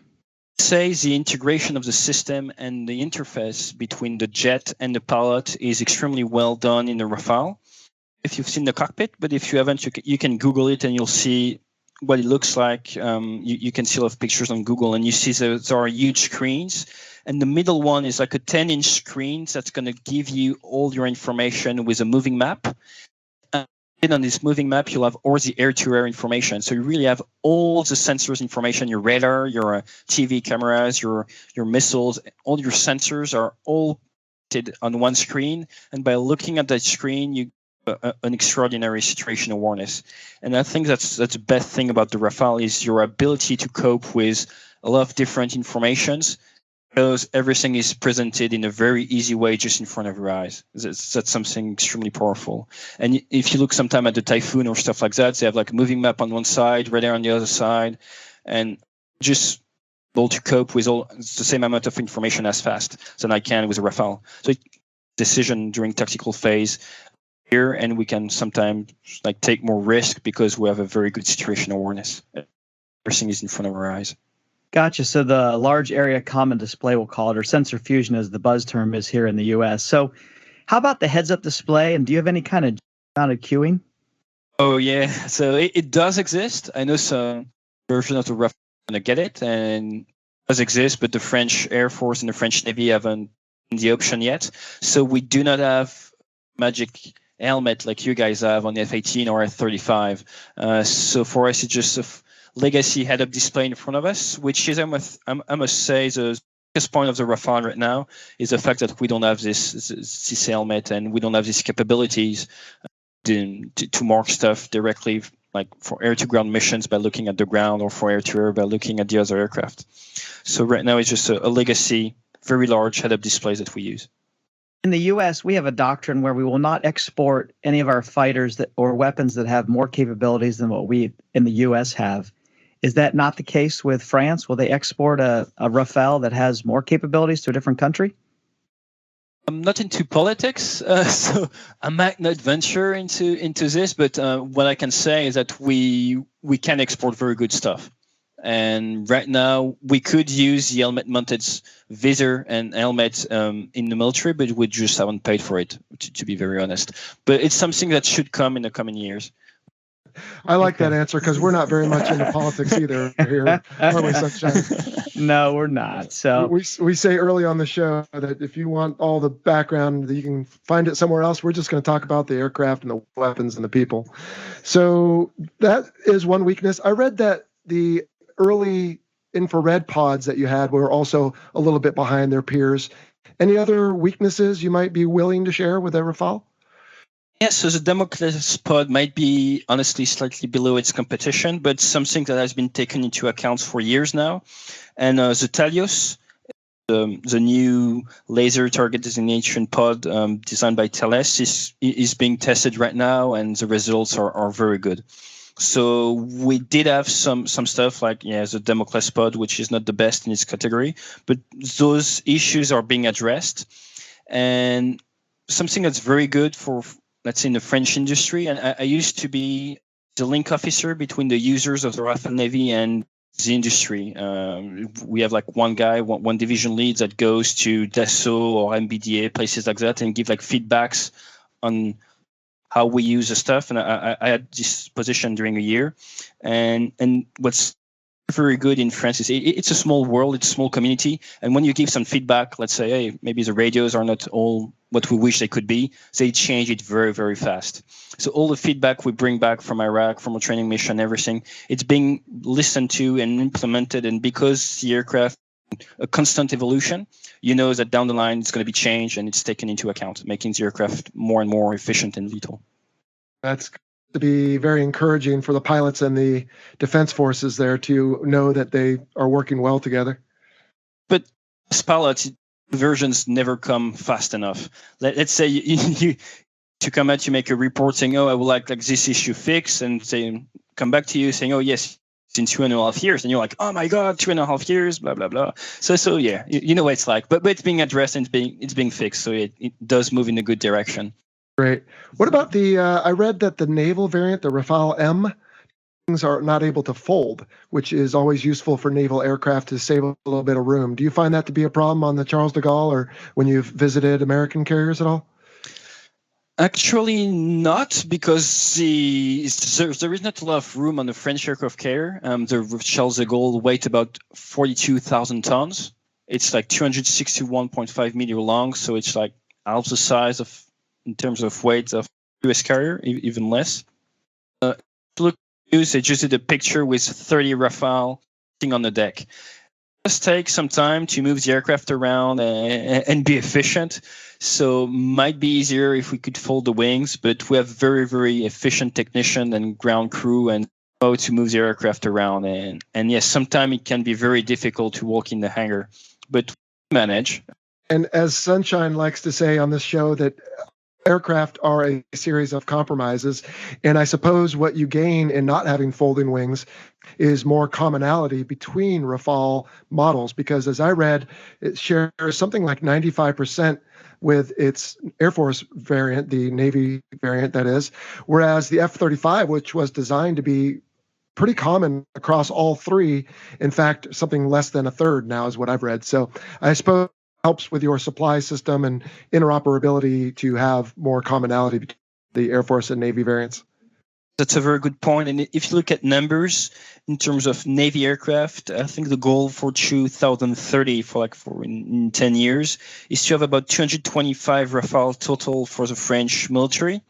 Say the integration of the system and the interface between the jet and the pilot is extremely well done in the Rafale. If you've seen the cockpit, but if you haven't, you can Google it and you'll see what it looks like. You can see a lot of pictures on Google, and you see there are huge screens. And the middle one is like a 10-inch screen that's going to give you all your information with a moving map. And on this moving map, you'll have all the air-to-air information. So you really have all the sensors information, your radar, your TV cameras, your missiles, all your sensors are all on one screen. And by looking at that screen, you an extraordinary situation awareness. And I think that's the best thing about the Rafale is your ability to cope with a lot of different informations, because everything is presented in a very easy way just in front of your eyes. That's something extremely powerful. And if you look sometime at the Typhoon or stuff like that, they have like a moving map on one side, radar on the other side, and just able to cope with all the same amount of information as fast than I can with a Rafale. So decision during tactical phase here, and we can sometimes like take more risk because we have a very good situation awareness. Everything is in front of our eyes. Gotcha. So the large area common display, we'll call it, or sensor fusion as the buzz term is here in the US. So how about the heads-up display, and do you have any kind of amount of queuing? Oh, yeah. So it does exist. I know some version of the Rafale are going to get it, and it does exist, but the French Air Force and the French Navy haven't the option yet. So we do not have magic helmet like you guys have on the F-18 or F-35. So for us, it's just a legacy head-up display in front of us, which is, I must say, the biggest point of the Rafale right now is the fact that we don't have this helmet, and we don't have these capabilities to mark stuff directly, like for air-to-ground missions by looking at the ground, or for air-to-air by looking at the other aircraft. So right now, it's just a legacy, very large head-up displays that we use. In the U.S., we have a doctrine where we will not export any of our fighters or weapons that have more capabilities than what we in the U.S. have. Is that not the case with France? Will they export a Rafale that has more capabilities to a different country? I'm not into politics, so I might not venture into this. But what I can say is that we can export very good stuff. And right now, we could use the helmet-mounted visor and helmet in the military, but we just haven't paid for it, to be very honest. But it's something that should come in the coming years. I like that answer, because we're not very much into politics either here, are we, Sunshine? No, we're not. So we say early on the show that if you want all the background, that you can find it somewhere else. We're just going to talk about the aircraft and the weapons and the people. So that is one weakness. I read that the early infrared pods that you had were also a little bit behind their peers. Any other weaknesses you might be willing to share with the Rafale? Yeah, so the Damocles pod might be honestly slightly below its competition, but something that has been taken into account for years now. And the Talios, the new laser target designation pod designed by Thales, is being tested right now, and the results are very good. So we did have some stuff like the Damocles pod, which is not the best in its category, but those issues are being addressed. And something that's very good for, let's say, in the French industry, and I used to be the link officer between the users of the Rafale Navy and the industry. We have like one guy, one division lead that goes to Dassault or MBDA, places like that, and give like feedbacks on how we use the stuff. And I had this position during a year. And what's very good in France is it's a small world, it's a small community. And when you give some feedback, let's say, hey, maybe the radios are not all what we wish they could be, they change it very, very fast. So all the feedback we bring back from Iraq, from a training mission, everything, it's being listened to and implemented. And because the aircraft, a constant evolution, you know that down the line it's going to be changed and it's taken into account, making the aircraft more and more efficient and lethal. That's to be very encouraging for the pilots and the defense forces there to know that they are working well together. But as pilots, versions never come fast enough. Let's say you to come out, you make a report saying, oh, I would like this issue fixed, and say, come back to you saying, oh, yes, it's in 2.5 years. And you're like, oh my God, 2.5 years, blah, blah, blah. So yeah, you know what it's like. But it's being addressed and it's being fixed. So it does move in a good direction. Great. What about I read that the naval variant, the Rafale M, things are not able to fold, which is always useful for naval aircraft to save a little bit of room. Do you find that to be a problem on the Charles de Gaulle or when you've visited American carriers at all? Actually not, because there is not a lot of room on the French aircraft carrier. The Charles de Gaulle weighs about 42,000 tons. It's like 261.5 meter long, so it's like half the size of, in terms of weight, of US carrier, even less. Look, they just did a picture with 30 Rafale sitting on the deck. It does take some time to move the aircraft around and be efficient. So might be easier if we could fold the wings, but we have very, very efficient technician and ground crew and how to move the aircraft around. And yes, sometimes it can be very difficult to walk in the hangar, but we manage. And as Sunshine likes to say on this show, that aircraft are a series of compromises. And I suppose what you gain in not having folding wings is more commonality between Rafale models, because as I read, it shares something like 95% with its Air Force variant, the Navy variant that is, whereas the F-35, which was designed to be pretty common across all three, in fact, something less than a third now is what I've read. So I suppose helps with your supply system and interoperability to have more commonality between the Air Force and Navy variants. That's a very good point. And if you look at numbers in terms of Navy aircraft, I think the goal for 2030 for in 10 years is to have about 225 Rafale total for the French military.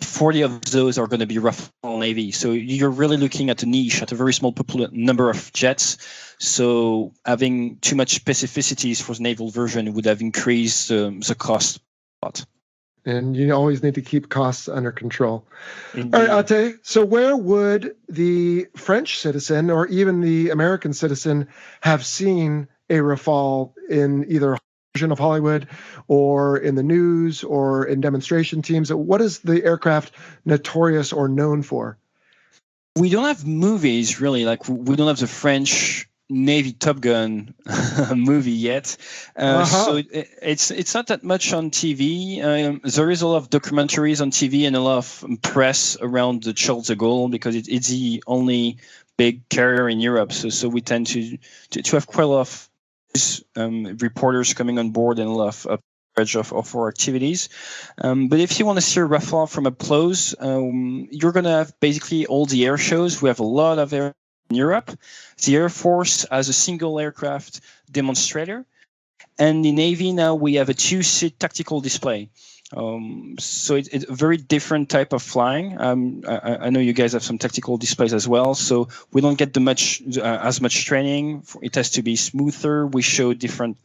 40 of those are going to be Rafale Navy. So you're really looking at a niche, at a very small number of jets. So having too much specificities for the naval version would have increased the cost a lot. And you always need to keep costs under control. Indeed. All right, Ate, so where would the French citizen or even the American citizen have seen a Rafale in either version of Hollywood or in the news or in demonstration teams? What is the aircraft notorious or known for? We don't have movies, really. Like, we don't have the French Navy Top Gun movie yet. So it's not that much on TV. There is a lot of documentaries on TV and a lot of press around the Charles de Gaulle because it's the only big carrier in Europe. So we tend to have quite a lot of reporters coming on board and a lot of coverage of our activities. But if you want to see a Rafale from up close, you're going to have basically all the air shows. We have a lot of air in Europe. The Air Force has a single aircraft demonstrator. And the Navy now we have a 2-seat tactical display. So it's a very different type of flying. I know you guys have some tactical displays as well. So we don't get as much training. It has to be smoother. We show different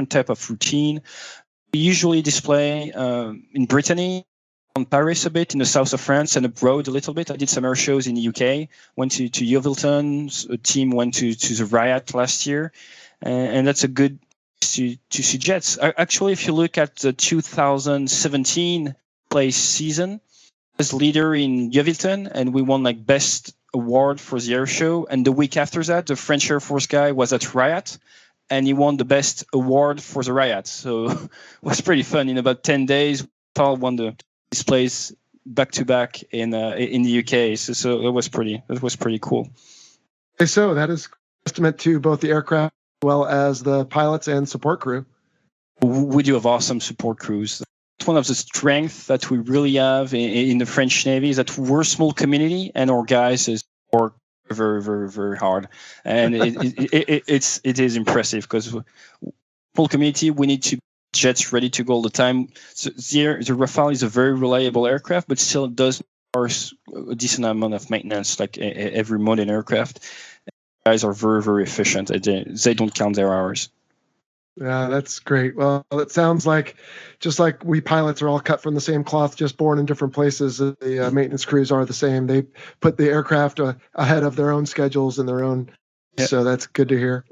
type of routine. We usually display in Brittany on Paris a bit, in the south of France, and abroad a little bit. I did some air shows in the UK, went to Yeovilton, a team went to the Riot last year, and that's a good to see jets. Actually, if you look at the 2017 place season, as leader in Yeovilton, and we won like best award for the air show. And the week after that, the French Air Force guy was at Riot, and he won the best award for the Riot. So it was pretty fun. In about 10 days, Paul won the displays back to back in the UK. So it was pretty cool. Okay, so that is a testament to both the aircraft as well as the pilots and support crew. We do have awesome support crews. One of the strengths that we really have in the French Navy is that we're a small community, and our guys work very, very, very hard, and it is impressive because small community. We need to jets ready to go all the time. So the Rafale is a very reliable aircraft, but still does a decent amount of maintenance, like every modern aircraft. Guys are very, very efficient. They don't count their hours. Yeah, that's great. Well, it sounds like just like we pilots are all cut from the same cloth, just born in different places. The maintenance crews are the same. They put the aircraft ahead of their own schedules and their own. Yeah. So that's good to hear.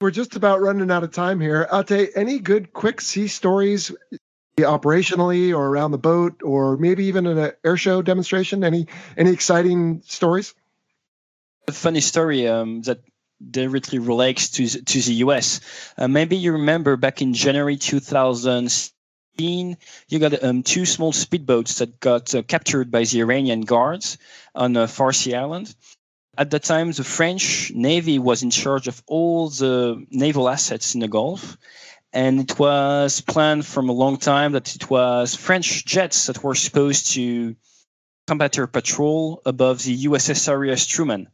We're just about running out of time here. Ate, any good quick sea stories operationally or around the boat, or maybe even in an air show demonstration? Any exciting stories? A funny story that directly relates to the US. Maybe you remember back in January 2016, you got two small speedboats that got captured by the Iranian guards on Farsi Island. At the time, the French Navy was in charge of all the naval assets in the Gulf, and it was planned from a long time that it was French jets that were supposed to combat air patrol above the USS Truman.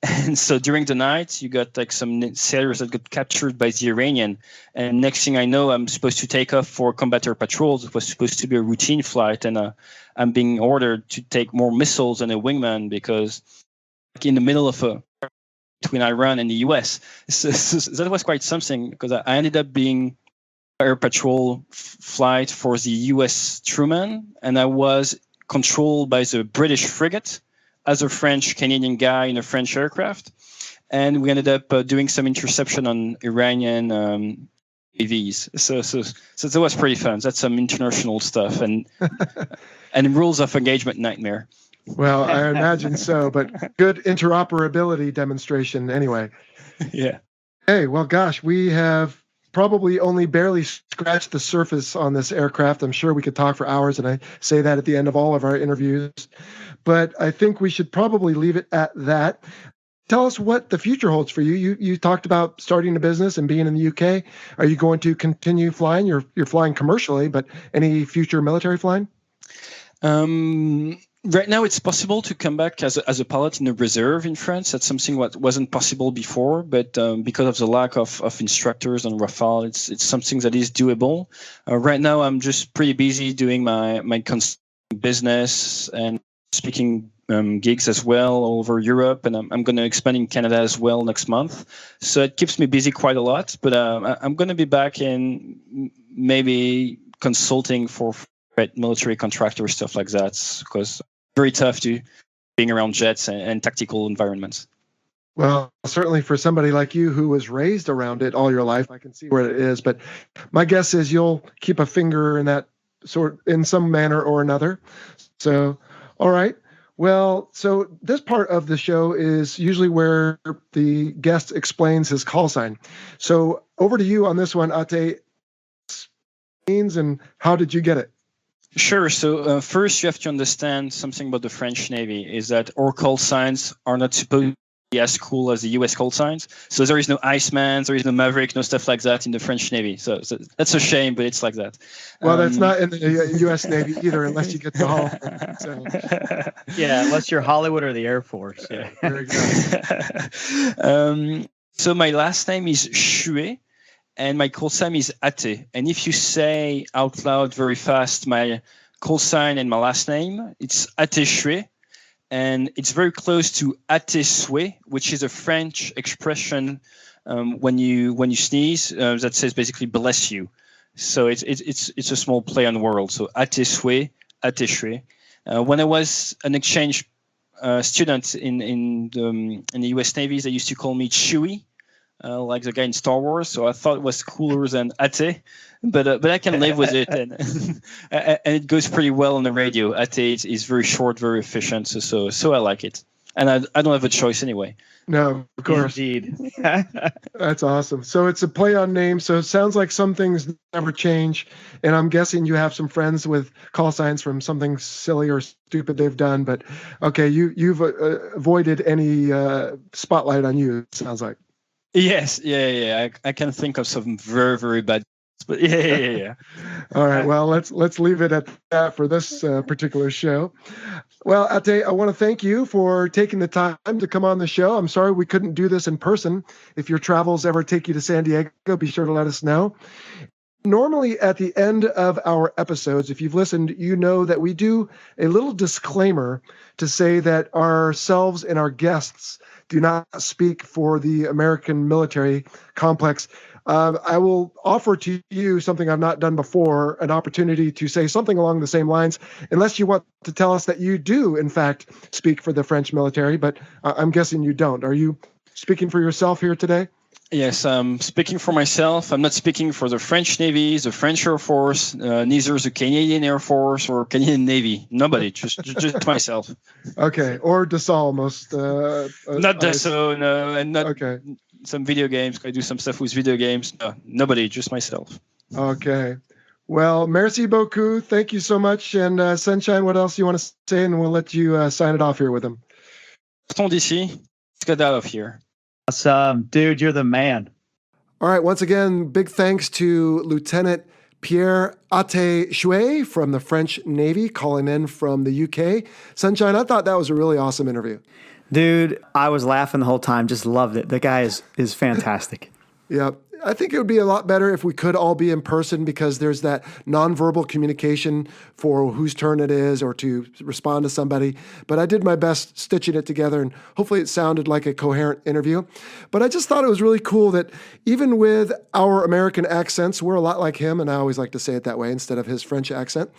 And so during the night, you got like some sailors that got captured by the Iranian. And next thing I know, I'm supposed to take off for combat air patrols. It was supposed to be a routine flight, and I'm being ordered to take more missiles and a wingman because in the middle of between Iran and the US. So that was quite something, because I ended up being air patrol flight for the US Truman, and I was controlled by the British frigate as a French-Canadian guy in a French aircraft. And we ended up doing some interception on Iranian AVs. So that was pretty fun. That's some international stuff and rules of engagement nightmare. Well, I imagine so, but good interoperability demonstration anyway. Yeah. Hey, well, gosh, we have probably only barely scratched the surface on this aircraft. I'm sure we could talk for hours, and I say that at the end of all of our interviews. But I think we should probably leave it at that. Tell us what the future holds for you. You talked about starting a business and being in the UK. Are you going to continue flying? You're flying commercially, but any future military flying? Right now, it's possible to come back as a pilot in the reserve in France. That's something that wasn't possible before, but because of the lack of instructors on Rafale, it's something that is doable. Right now, I'm just pretty busy doing my consulting business and speaking gigs as well all over Europe, and I'm going to expand in Canada as well next month. So it keeps me busy quite a lot, but I'm going to be back in maybe consulting for military contractors, stuff like that, because it's very tough to being around jets and tactical environments. Well, certainly for somebody like you who was raised around it all your life, I can see where it is. But my guess is you'll keep a finger in that sort in some manner or another. So, all right. Well, so this part of the show is usually where the guest explains his call sign. So over to you on this one, Ate. Means and how did you get it? Sure. So first, you have to understand something about the French Navy is that our call signs are not supposed to be as cool as the US call signs. So there is no Iceman, there is no Maverick, no stuff like that in the French Navy. So that's a shame, but it's like that. Well, that's not in the US Navy either, unless you get to Hall. So. Yeah, unless you're Hollywood or the Air Force. Yeah. There you go. So my last name is Chuet. And my call sign is Ate. And if you say out loud very fast my call sign and my last name, it's Ate Chuet. And it's very close to Ate Souhait, which is a French expression when you sneeze that says basically bless you. So it's a small play on words. So Chuet, Chuet. When I was an exchange student in the U.S. Navy, they used to call me Chewie, like the guy in Star Wars. So I thought it was cooler than Ate, but I can live with it, and and it goes pretty well on the radio. Ate is very short, very efficient, so I like it, and I don't have a choice anyway. No, of course. Indeed. That's awesome. So it's a play on name. So it sounds like some things never change. And I'm guessing you have some friends with call signs from something silly or stupid they've done. But okay, you've avoided any spotlight on you, it sounds like. Yes, yeah. I can think of some very, very bad. But yeah. All right. Well, let's leave it at that for this particular show. Well, Ate, I want to thank you for taking the time to come on the show. I'm sorry we couldn't do this in person. If your travels ever take you to San Diego, be sure to let us know. Normally, at the end of our episodes, if you've listened, you know that we do a little disclaimer to say that ourselves and our guests do not speak for the American military complex. I will offer to you something I've not done before, an opportunity to say something along the same lines, unless you want to tell us that you do, in fact, speak for the French military, but I'm guessing you don't. Are you speaking for yourself here today? Yes, I'm speaking for myself. I'm not speaking for the French Navy, the French Air Force, neither the Canadian Air Force or Canadian Navy. Nobody, just myself. Okay, or Dassault, most. Not Dassault, no, and not some video games. I do some stuff with video games. No, nobody, just myself. Okay. Well, merci beaucoup. Thank you so much. And Sunshine, what else you want to say? And we'll let you sign it off here with them. Partons d'ici. Let's get out of here. Awesome. Dude, you're the man. All right. Once again, big thanks to Lieutenant Pierre Chuet from the French Navy, calling in from the UK. Sunshine, I thought that was a really awesome interview. Dude, I was laughing the whole time. Just loved it. The guy is fantastic. Yeah. I think it would be a lot better if we could all be in person, because there's that nonverbal communication for whose turn it is or to respond to somebody. But I did my best stitching it together, and hopefully it sounded like a coherent interview. But I just thought it was really cool that even with our American accents, we're a lot like him, and I always like to say it that way instead of his French accent.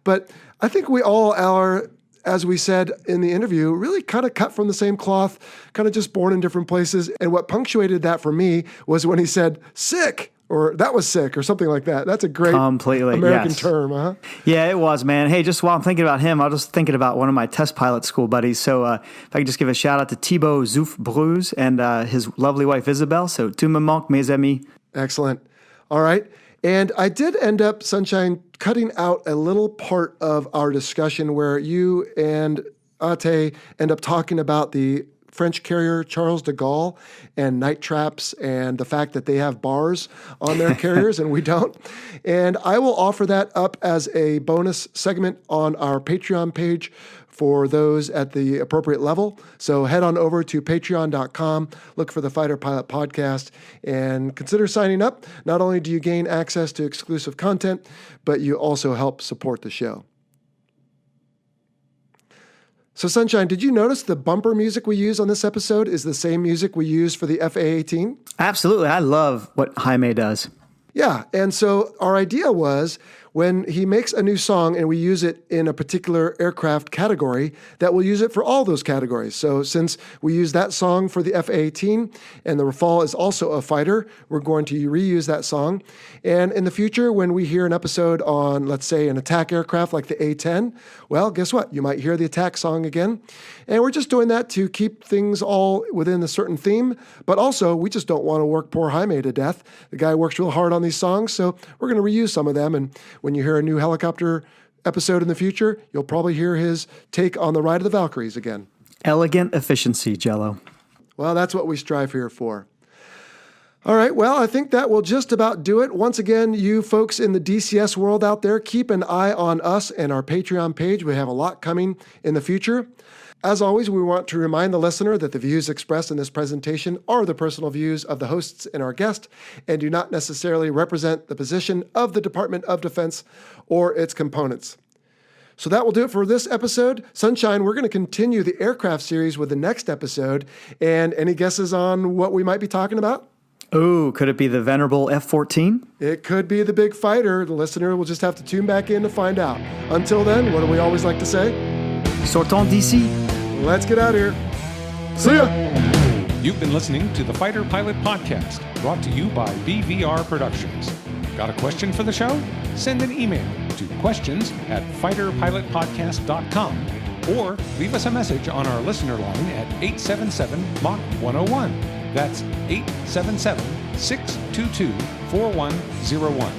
But I think we all are, as we said in the interview, really kind of cut from the same cloth, kind of just born in different places. And what punctuated that for me was when he said sick, or that was sick, or something like that. That's a great American term, huh? Yeah, it was, man. Hey, just while I'm thinking about him, I was just thinking about one of my test pilot school buddies. So if I could just give a shout out to Thibaut Zouf-Bruze and his lovely wife, Isabel. So, tu me manques, mes amis. Excellent. All right. And I did end up, Sunshine, cutting out a little part of our discussion where you and Ate end up talking about the French carrier Charles de Gaulle and night traps and the fact that they have bars on their carriers and we don't. And I will offer that up as a bonus segment on our Patreon page for those at the appropriate level. So head on over to patreon.com, look for the Fighter Pilot Podcast, and consider signing up. Not only do you gain access to exclusive content, but you also help support the show. So Sunshine, did you notice the bumper music we use on this episode is the same music we use for the FA-18? Absolutely. I love what Jaime does. Yeah, and so our idea was when he makes a new song and we use it in a particular aircraft category, that we'll use it for all those categories. So since we use that song for the F-A-18 and the Rafale is also a fighter, we're going to reuse that song. And in the future, when we hear an episode on, let's say, an attack aircraft like the A-10, well, guess what? You might hear the attack song again. And we're just doing that to keep things all within a certain theme, but also we just don't want to work poor Jaime to death. The guy works real hard on these songs, so we're going to reuse some of them. And when you hear a new helicopter episode in the future, you'll probably hear his take on the Ride of the Valkyries again. Elegant efficiency, Jello. Well, that's what we strive here for. All right, well, I think that will just about do it. Once again, you folks in the DCS world out there, keep an eye on us and our Patreon page. We have a lot coming in the future. As always, we want to remind the listener that the views expressed in this presentation are the personal views of the hosts and our guest and do not necessarily represent the position of the Department of Defense or its components. So that will do it for this episode. Sunshine, we're going to continue the aircraft series with the next episode. And any guesses on what we might be talking about? Oh, could it be the venerable F-14? It could be the big fighter. The listener will just have to tune back in to find out. Until then, what do we always like to say? Sortons d'ici. Let's get out of here. See ya! You've been listening to the Fighter Pilot Podcast, brought to you by BVR Productions. Got a question for the show? Send an email to questions@fighterpilotpodcast.com or leave us a message on our listener line at 877-MACH-101. That's 877-622-4101.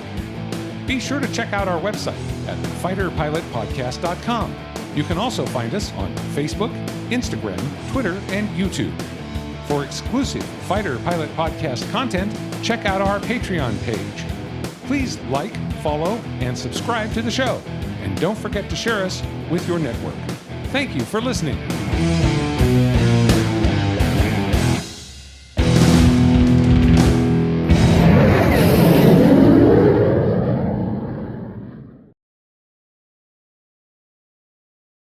Be sure to check out our website at fighterpilotpodcast.com. You can also find us on Facebook, Instagram, Twitter, and YouTube. For exclusive Fighter Pilot Podcast content, check out our Patreon page. Please like, follow, and subscribe to the show. And don't forget to share us with your network. Thank you for listening.